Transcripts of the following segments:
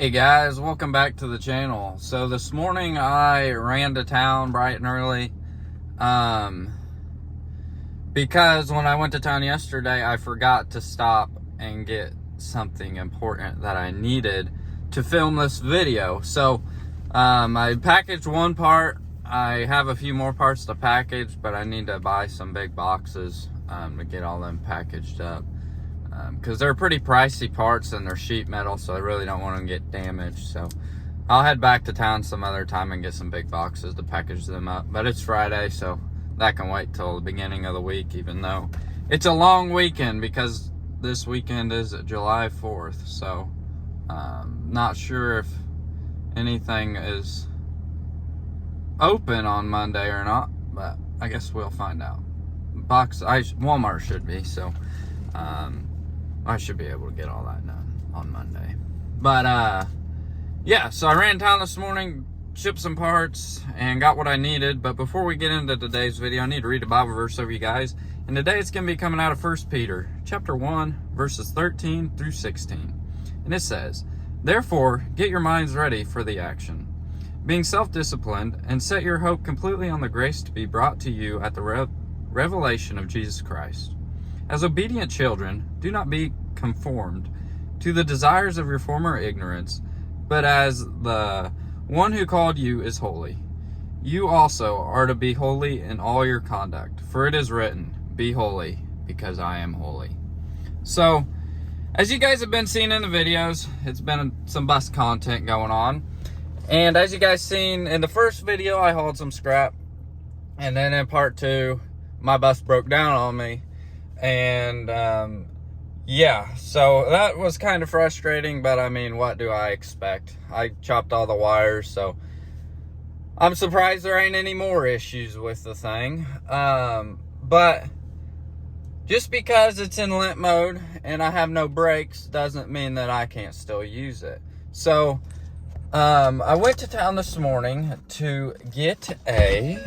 Hey guys, welcome back to the channel. So this morning I ran to town bright and early because when I went to town yesterday I forgot to stop and get something important that I needed to film this video. So I packaged one part. I have a few more parts to package, but I need to buy some big boxes to get all them packaged up. Because they're pretty pricey parts and they're sheet metal, so I really don't want them to get damaged. So I'll head back to town some other time and get some big boxes to package them up. But it's Friday, so that can wait till the beginning of the week, even though it's a long weekend because this weekend is July 4th. So not sure if anything is open on Monday or not, but I guess we'll find out. Walmart should be, so I should be able to get all that done on Monday. But yeah, so I ran town this morning, shipped some parts, and got what I needed. But before we get into today's video, I need to read a Bible verse over you guys. And today it's going to be coming out of 1 Peter chapter 1, verses 13 through 16. And it says, "Therefore, get your minds ready for the action, being self-disciplined, and set your hope completely on the grace to be brought to you at the revelation of Jesus Christ. As obedient children, do not be conformed to the desires of your former ignorance, but as the one who called you is holy, you also are to be holy in all your conduct. For it is written, 'Be holy, because I am holy.'" So, as you guys have been seeing in the videos, it's been some bus content going on. And as you guys seen in the first video, I hauled some scrap. And then in part 2, my bus broke down on me. And yeah, so that was kind of frustrating, but I mean, what do I expect? I chopped all the wires, so I'm surprised there ain't any more issues with the thing. But just because it's in limp mode and I have no brakes doesn't mean that I can't still use it. So I went to town this morning to get a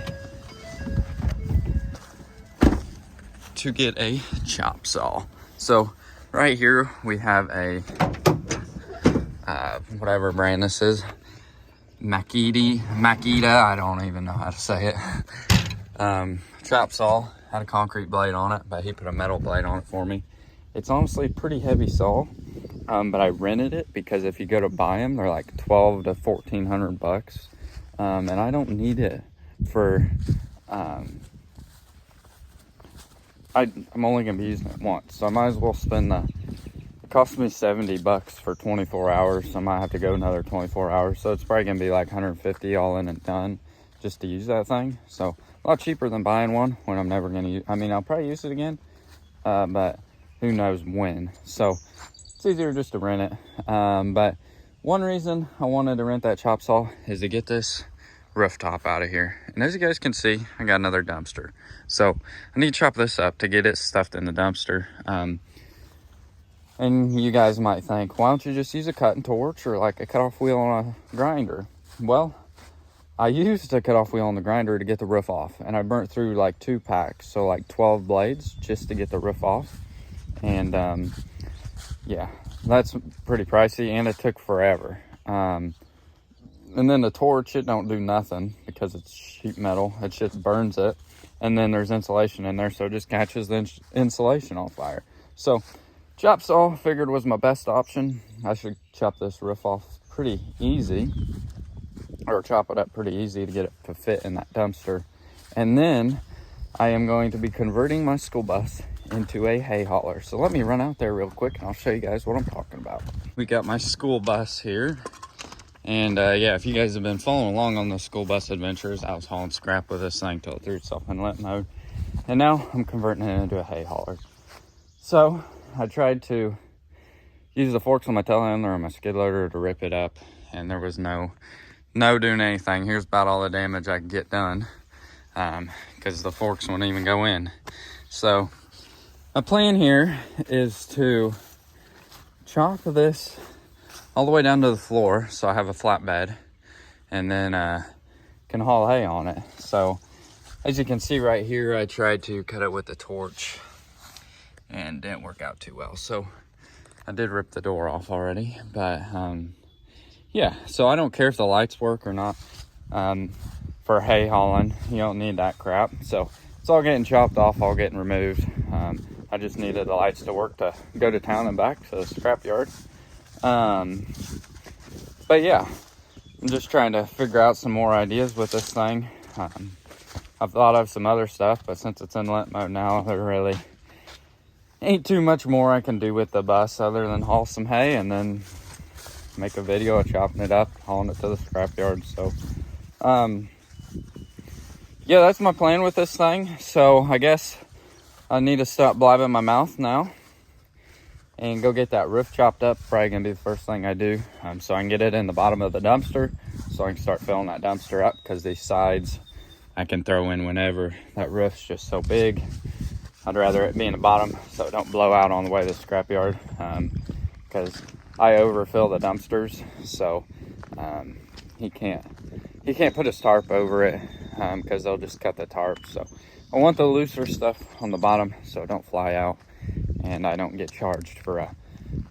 chop saw. So right here we have a whatever brand this is, Makita, I don't even know how to say it. Chop saw, had a concrete blade on it, but he put a metal blade on it for me. It's honestly a pretty heavy saw, but I rented it because if you go to buy them, they're like $1,200 to $1,400, and I don't need it for I'm only gonna be using it once, so I might as well spend it cost me $70 for 24 hours, so I might have to go another 24 hours, so it's probably gonna be like $150 all in and done just to use that thing. So a lot cheaper than buying one when I'm never gonna use. I mean, I'll probably use it again, but who knows when. So it's easier just to rent it. But one reason I wanted to rent that chop saw is to get this rooftop out of here. And as you guys can see, I got another dumpster, so I need to chop this up to get it stuffed in the dumpster. And you guys might think, why don't you just use a cutting torch or like a cutoff wheel on a grinder? Well, I used a cutoff wheel on the grinder to get the roof off, and I burnt through like 2 packs, so like 12 blades just to get the roof off. And yeah, that's pretty pricey, and it took forever. And then the torch, it don't do nothing because it's sheet metal. It just burns it. And then there's insulation in there, so it just catches the insulation on fire. So chop saw figured was my best option. I should chop this roof off pretty easy, or chop it up pretty easy to get it to fit in that dumpster. And then I am going to be converting my school bus into a hay hauler. So let me run out there real quick and I'll show you guys what I'm talking about. We got my school bus here. And yeah, if you guys have been following along on the school bus adventures, I was hauling scrap with this thing till it threw itself in limp mode. And now I'm converting it into a hay hauler. So I tried to use the forks on my telehandler or my skid loader to rip it up, and there was no doing anything. Here's about all the damage I could get done, because the forks wouldn't even go in. So my plan here is to chop this all the way down to the floor, so I have a flatbed, and then can haul hay on it. So as you can see right here, I tried to cut it with the torch and didn't work out too well. So I did rip the door off already, but yeah, so I don't care if the lights work or not. For hay hauling, you don't need that crap. So it's all getting chopped off, all getting removed. I just needed the lights to work to go to town and back to the scrap yard. But yeah, I'm just trying to figure out some more ideas with this thing. I've thought of some other stuff, but since it's in limp mode now, there really ain't too much more I can do with the bus other than haul some hay and then make a video of chopping it up, hauling it to the scrap yard. So yeah, that's my plan with this thing. So I guess I need to stop blabbing my mouth now and go get that roof chopped up. Probably gonna be the first thing I do, so I can get it in the bottom of the dumpster, so I can start filling that dumpster up, because these sides I can throw in whenever. That roof's just so big. I'd rather it be in the bottom so it don't blow out on the way to the scrapyard, because I overfill the dumpsters, so he can't put his tarp over it, because they'll just cut the tarp. So I want the looser stuff on the bottom so it don't fly out, and I don't get charged for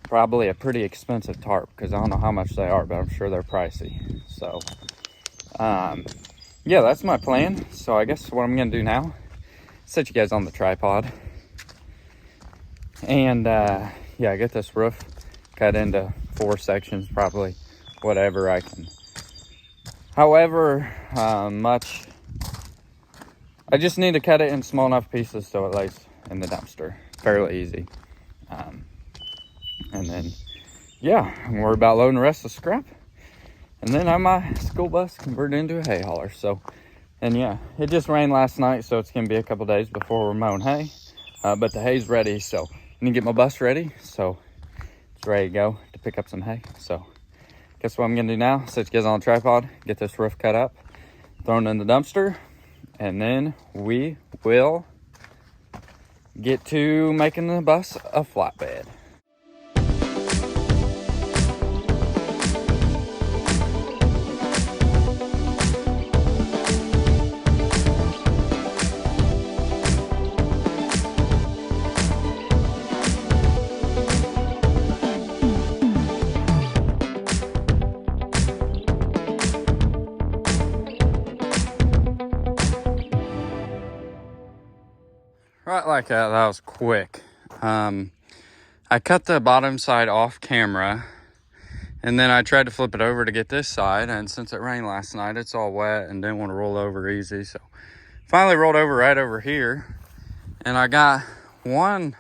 probably a pretty expensive tarp, because I don't know how much they are, but I'm sure they're pricey. So yeah, that's my plan. So I guess what I'm gonna do now, set you guys on the tripod, and yeah, get this roof cut into 4 sections, probably whatever I can, however much. I just need to cut it in small enough pieces so it lays in the dumpster fairly easy. And then yeah, I'm worried about loading the rest of the scrap, and then have my school bus converted into a hay hauler. So, and yeah, it just rained last night, so it's gonna be a couple days before we're mowing hay, but the hay's ready. So I need to get my bus ready, so it's ready to go to pick up some hay. So guess what I'm gonna do now, set you guys on a tripod, get this roof cut up, thrown in the dumpster, and then we will get to making the bus a flatbed. Right like that, that was quick. I cut the bottom side off camera, and then I tried to flip it over to get this side, and since it rained last night, it's all wet and didn't want to roll over easy. So finally rolled over right over here, and I got one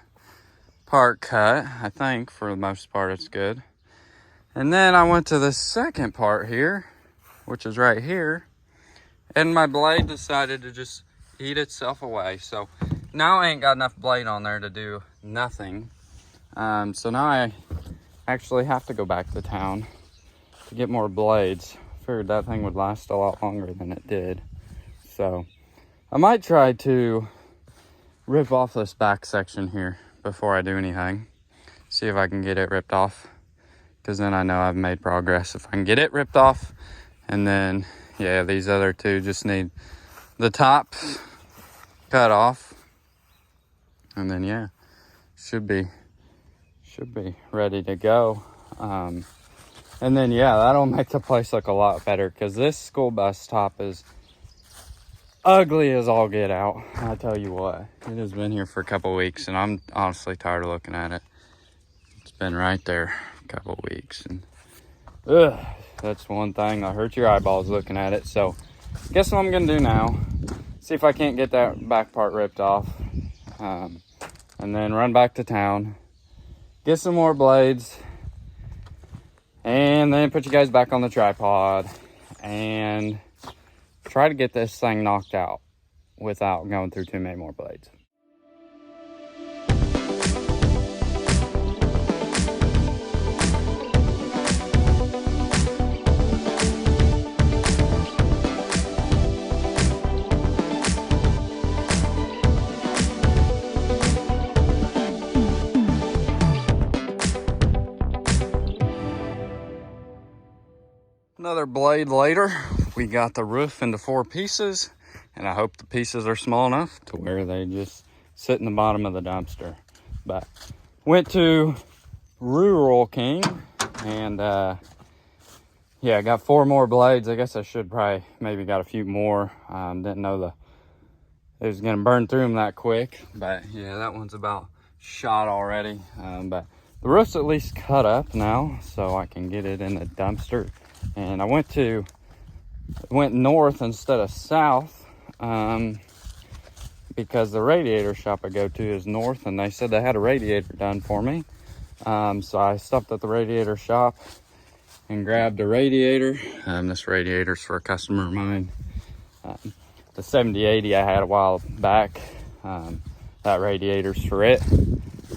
part cut. I think for the most part it's good. And then I went to the second part here, which is right here, and my blade decided to just eat itself away. So now I ain't got enough blade on there to do nothing. So now I actually have to go back to town to get more blades. Figured that thing would last a lot longer than it did. So I might try to rip off this back section here before I do anything. See if I can get it ripped off, because then I know I've made progress if I can get it ripped off. And then yeah, these other two just need the top cut off, and then yeah, should be ready to go. And then yeah, that'll make the place look a lot better, because this school bus top is ugly as all get out. I tell you what, it has been here for a couple weeks, and I'm honestly tired of looking at it. It's been right there a couple weeks, and that's one thing that hurts your eyeballs looking at it. So guess what I'm gonna do now, see if I can't get that back part ripped off, and then run back to town, get some more blades, and then put you guys back on the tripod and try to get this thing knocked out without going through too many more blades. Another blade later, we got the roof into 4 pieces, and I hope the pieces are small enough to where they just sit in the bottom of the dumpster. But went to Rural King, and yeah, I got 4 more blades. I guess I should probably maybe got a few more. Didn't know it was gonna burn through them that quick, but yeah, that one's about shot already. But the roof's at least cut up now, so I can get it in the dumpster. And I went north instead of south, because the radiator shop I go to is north, and they said they had a radiator done for me. So I stopped at the radiator shop and grabbed a radiator. This radiator's for a customer of mine. The 7080 I had a while back, that radiator's for it.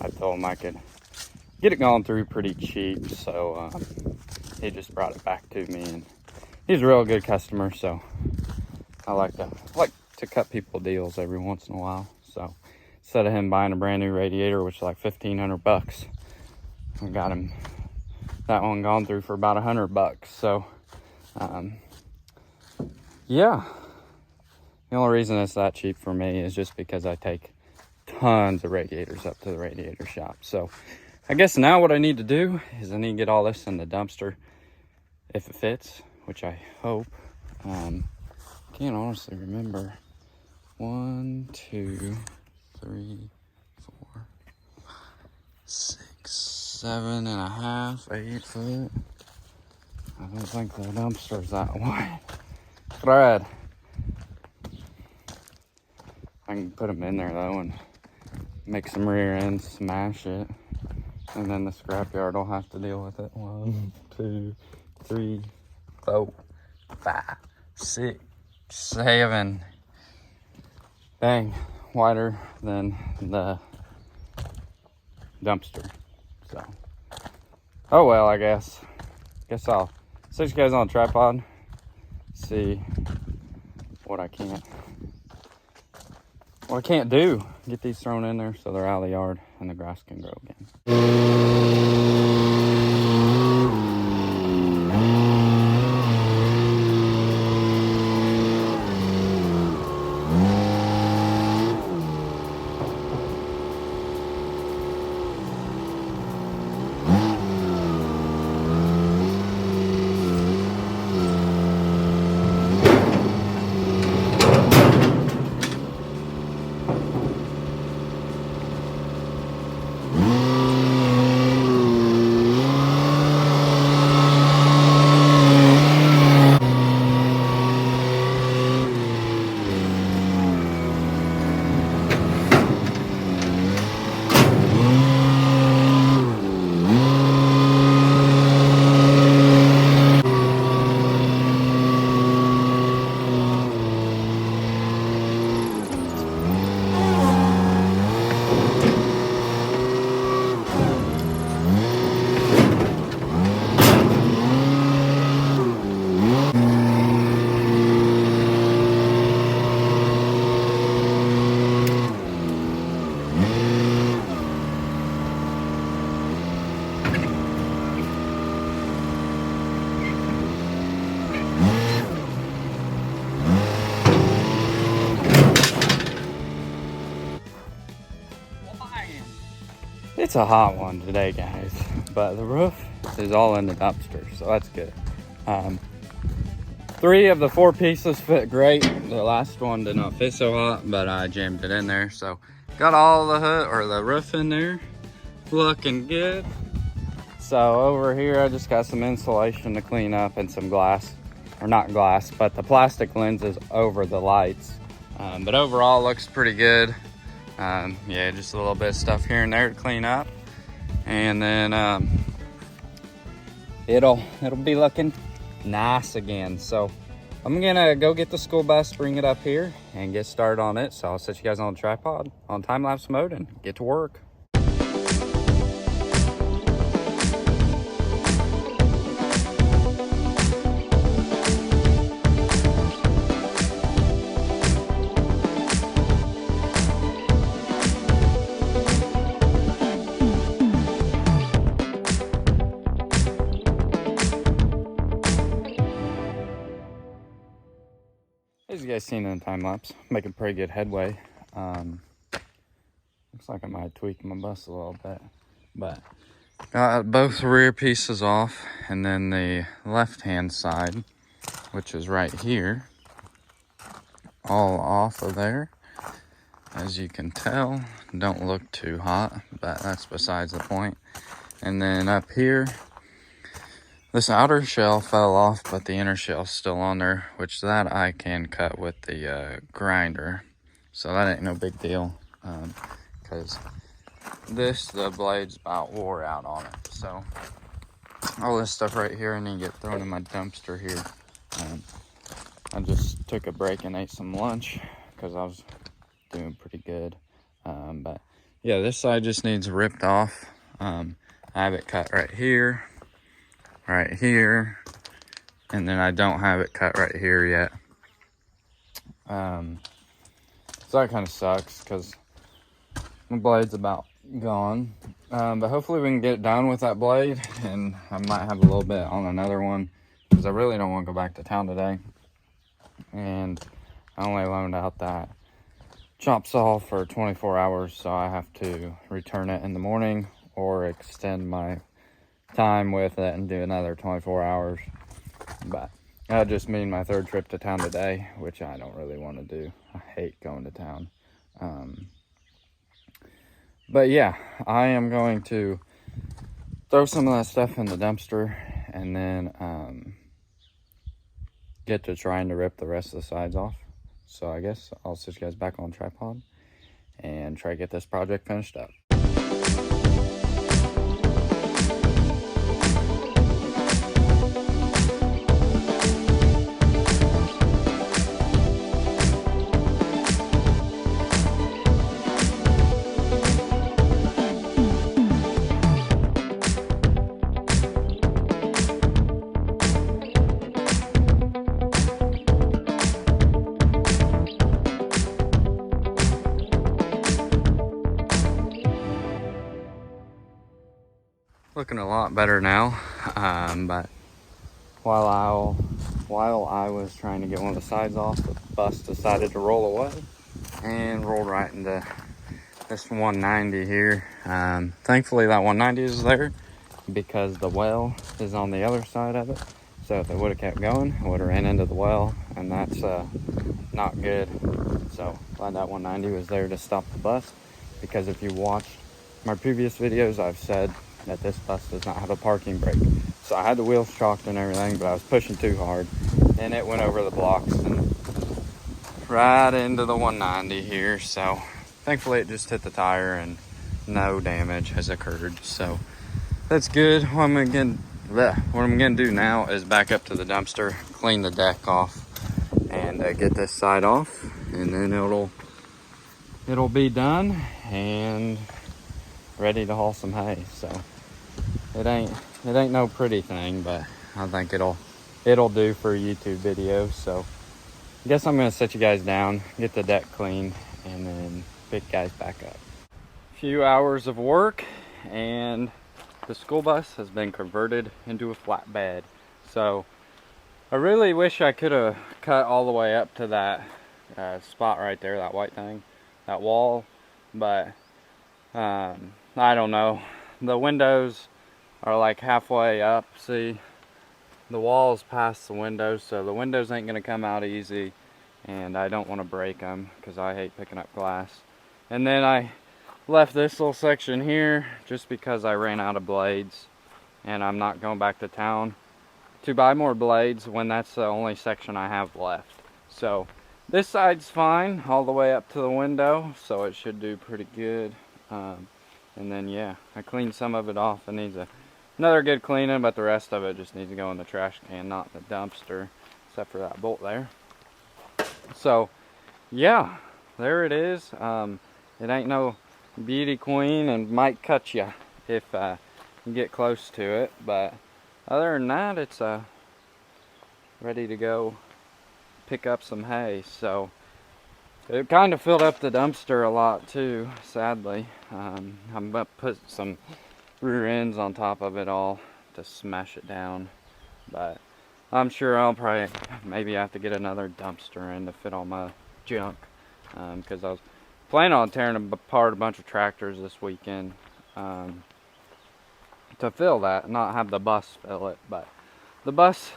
I told him I could get it going through pretty cheap, so he just brought it back to me, and he's a real good customer, so I like to cut people deals every once in a while. So instead of him buying a brand new radiator, which is like $1,500, I got him that one gone through for about $100. So yeah, the only reason it's that cheap for me is just because I take tons of radiators up to the radiator shop. So I guess now what I need to do is I need to get all this in the dumpster if it fits, which I hope. Can't honestly remember. 1, 2, 3, 4, 6, 7.5, 8 foot. I don't think the dumpster's that wide. Thread. I can put them in there though and make some rear ends, smash it, and then the scrapyard will have to deal with it. 1, 2, 3, 4, 5, 6, 7. Dang, wider than the dumpster. So, oh well, I guess I'll set you guys on a tripod, see what I can't do. Get these thrown in there so they're out of the yard and the grass can grow again. It's a hot one today, guys, but the roof is all in the dumpster, so that's good. 3 of the 4 pieces fit great. The last one did not fit so hot, but I jammed it in there. So got all the hood or the roof in there, looking good. So over here, I just got some insulation to clean up and some glass, or not glass, but the plastic lenses over the lights. But overall, looks pretty good. Yeah, just a little bit of stuff here and there to clean up, and then it'll be looking nice again. So I'm gonna go get the school bus, bring it up here, and get started on it. So I'll set you guys on the tripod on time-lapse mode and get to work. As you guys seen in the time lapse, making pretty good headway. Looks like I might tweak my bus a little bit, but Got both rear pieces off, and then the left-hand side, which is right here, all off of there. As you can tell, don't look too hot, but that's besides the point. And then up here, this outer shell fell off, but the inner shell's still on there, which that I can cut with the grinder. So that ain't no big deal, because the blade's about wore out on it. So all this stuff right here, and then get thrown in my dumpster here. I just took a break and ate some lunch because I was doing pretty good. But yeah, this side just needs ripped off. I have it cut right here, and then I don't have it cut right here yet. So that kind of sucks because my blade's about gone. But hopefully we can get done with that blade, and I might have a little bit on another one because I really don't want to go back to town today. And I only loaned out that chop saw for 24 hours, so I have to return it in the morning or extend my time with it and do another 24 hours. But that just means my third trip to town today, which I don't really want to do. I hate going to town. But yeah, I am going to throw some of that stuff in the dumpster, and then get to trying to rip the rest of the sides off. So I guess I'll sit you guys back on tripod and try to get this project finished up. Looking a lot better now, but while I was trying to get one of the sides off, the bus decided to roll away and rolled right into this 190 here. Thankfully that 190 is there because the well is on the other side of it. So if it would have kept going, it would have ran into the well, and that's not good. So glad that 190 was there to stop the bus, because if you watched my previous videos, I've said that this bus does not have a parking brake. So I had the wheels chalked and everything, but I was pushing too hard and it went over the blocks and right into the 190 here. So thankfully it just hit the tire and no damage has occurred. So that's good. What I'm gonna do now is back up to the dumpster, clean the deck off, and get this side off, and then it'll be done and ready to haul some hay. So it ain't no pretty thing, but I think it'll do for YouTube videos. So I guess I'm gonna set you guys down, get the deck clean, and then pick you guys back up. A few hours of work, and the school bus has been converted into a flatbed. So I really wish I could have cut all the way up to that spot right there, that white thing, that wall, but I don't know. The windows are like halfway up. See, the wall's past the windows, so the windows ain't gonna come out easy, and I don't want to break them because I hate picking up glass. And then I left this little section here just because I ran out of blades, and I'm not going back to town to buy more blades when that's the only section I have left. So this side's fine all the way up to the window, so it should do pretty good. And then yeah, I cleaned some of it off. It needs another good cleaning, but the rest of it just needs to go in the trash can, not in the dumpster, except for that bolt there. So yeah, there it is. It ain't no beauty queen and might cut you if you get close to it, but other than that, it's ready to go pick up some hay. So it kind of filled up the dumpster a lot too, sadly. I'm gonna put some rear ends on top of it all to smash it down, but I'm sure I'll probably maybe have to get another dumpster in to fit all my junk, because I was planning on tearing apart a bunch of tractors this weekend to to fill that, not have the bus fill it. But the bus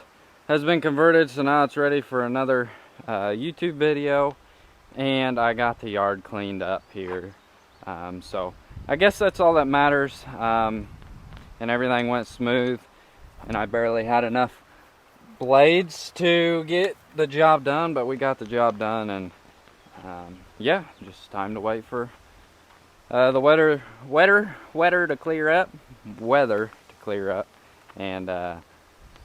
has been converted, so now it's ready for another YouTube video, and I got the yard cleaned up here. So I guess that's all that matters, and everything went smooth, and I barely had enough blades to get the job done, but we got the job done. And yeah, just time to wait for the weather to clear up, and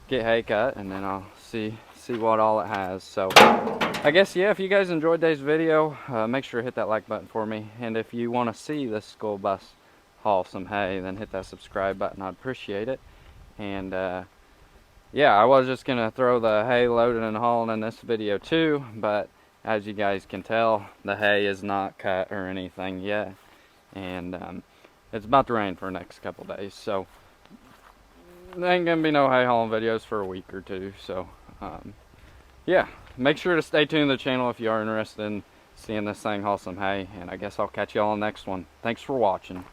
get hay cut, and then I'll see what all it has. So I guess, yeah, if you guys enjoyed today's video, make sure to hit that like button for me, and if you want to see this school bus haul some hay, then hit that subscribe button. I'd appreciate it. And yeah, I was just gonna throw the hay loading and hauling in this video too, but as you guys can tell, the hay is not cut or anything yet, and it's about to rain for the next couple days, so there ain't gonna be no hay hauling videos for a week or two. So yeah, make sure to stay tuned to the channel if you are interested in seeing this thing haul some hay, and I guess I'll catch you all in the next one. Thanks for watching.